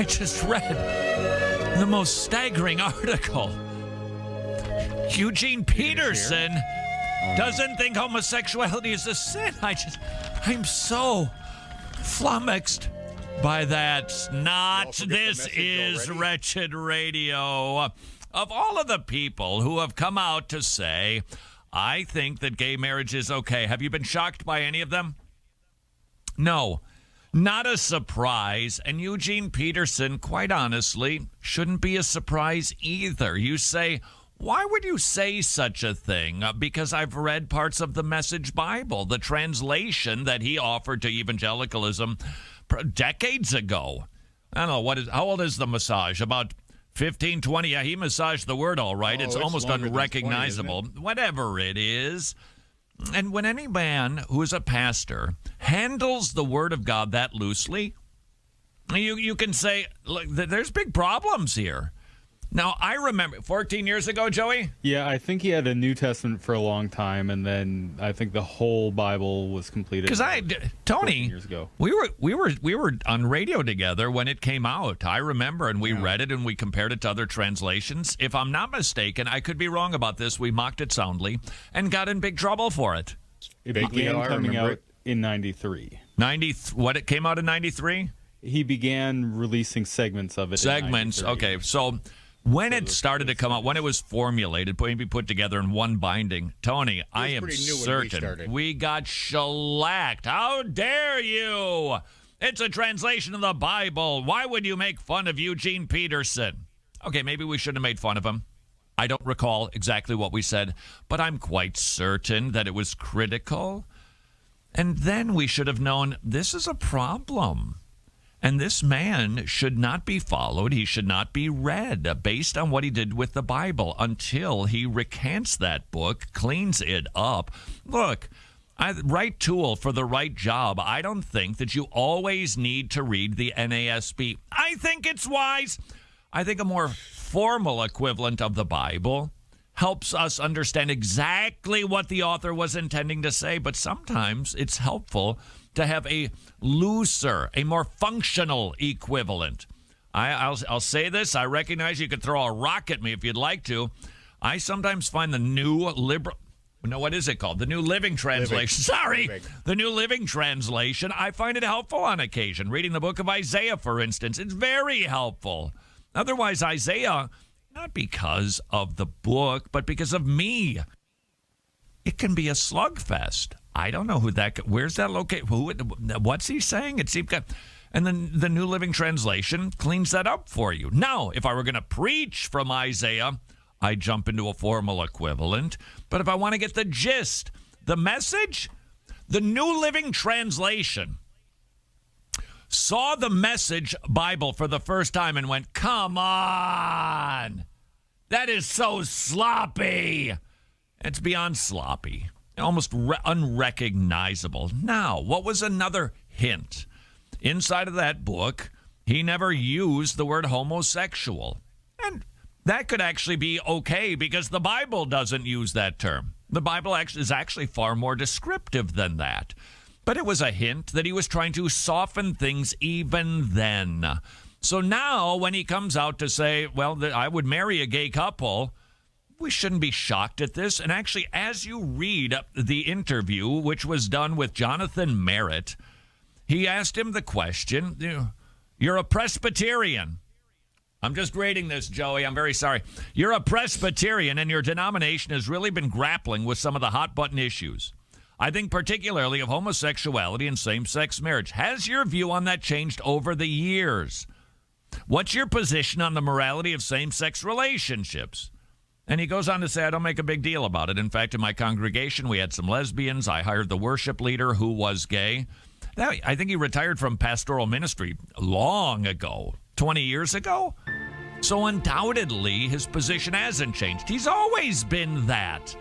I just read the most staggering article. Eugene Peterson doesn't think homosexuality is a sin. I'm so flummoxed by that. Not This Is already. Wretched Radio. Of all of the people who have come out to say, I think that gay marriage is okay, have you been shocked by any of them? No. Not a surprise. And Eugene Peterson, quite honestly, shouldn't be a surprise either. You say, why would you say such a thing? Because I've read parts of the Message Bible, the translation that he offered to evangelicalism decades ago. I don't know, how old is the massage? About 15, 20? Yeah, he massaged the word all right. It's almost unrecognizable. 20, whatever it is. And when any man who is a pastor handles the word of God that loosely, you can say, look, there's big problems here. Now, I remember 14 years ago, Joey? Yeah, I think he had a New Testament for a long time, and then I think the whole Bible was completed. Because Tony, years ago. we were on radio together when it came out. I remember, and we read it and we compared it to other translations. If I'm not mistaken, I could be wrong about this. We mocked it soundly and got in big trouble for it. It began coming out in 93. It came out in 93? He began releasing segments of it. Segments, okay. So when it started to come out, when it was formulated, maybe put together in one binding, Tony, I am certain we got shellacked. How dare you? It's a translation of the Bible. Why would you make fun of Eugene Peterson? Okay, maybe we shouldn't have made fun of him. I don't recall exactly what we said, but I'm quite certain that it was critical. And then we should have known this is a problem. And this man should not be followed. He should not be read based on what he did with the Bible until he recants that book, cleans it up. Look, right tool for the right job. I don't think that you always need to read the NASB. I think it's wise. I think a more formal equivalent of the Bible helps us understand exactly what the author was intending to say, but sometimes it's helpful to have a looser, a more functional equivalent. I'll say this. I recognize you could throw a rock at me if you'd like to. I sometimes find the New Liberal... No, what is it called? The New Living Translation. The New Living Translation. I find it helpful on occasion. Reading the book of Isaiah, for instance, it's very helpful. Otherwise, Isaiah, not because of the book, but because of me, it can be a slugfest. I don't know where's that located? What's he saying? And then the New Living Translation cleans that up for you. Now, if I were going to preach from Isaiah, I jump into a formal equivalent. But if I want to get the gist, the message, the New Living Translation saw the Message Bible for the first time and went, come on, that is so sloppy. It's beyond sloppy, almost unrecognizable. Now, what was another hint? Inside of that book, he never used the word homosexual. And that could actually be okay because the Bible doesn't use that term. The Bible is actually far more descriptive than that. But it was a hint that he was trying to soften things even then. So now when he comes out to say, well, I would marry a gay couple, we shouldn't be shocked at this. And actually, as you read the interview, which was done with Jonathan Merritt, he asked him the question, you're a Presbyterian. I'm just reading this, Joey. I'm very sorry. You're a Presbyterian, and your denomination has really been grappling with some of the hot-button issues. I think particularly of homosexuality and same-sex marriage. Has your view on that changed over the years? What's your position on the morality of same-sex relationships? And he goes on to say, I don't make a big deal about it. In fact, in my congregation, we had some lesbians. I hired the worship leader who was gay. I think he retired from pastoral ministry long ago, 20 years ago. So undoubtedly, his position hasn't changed. He's always been that.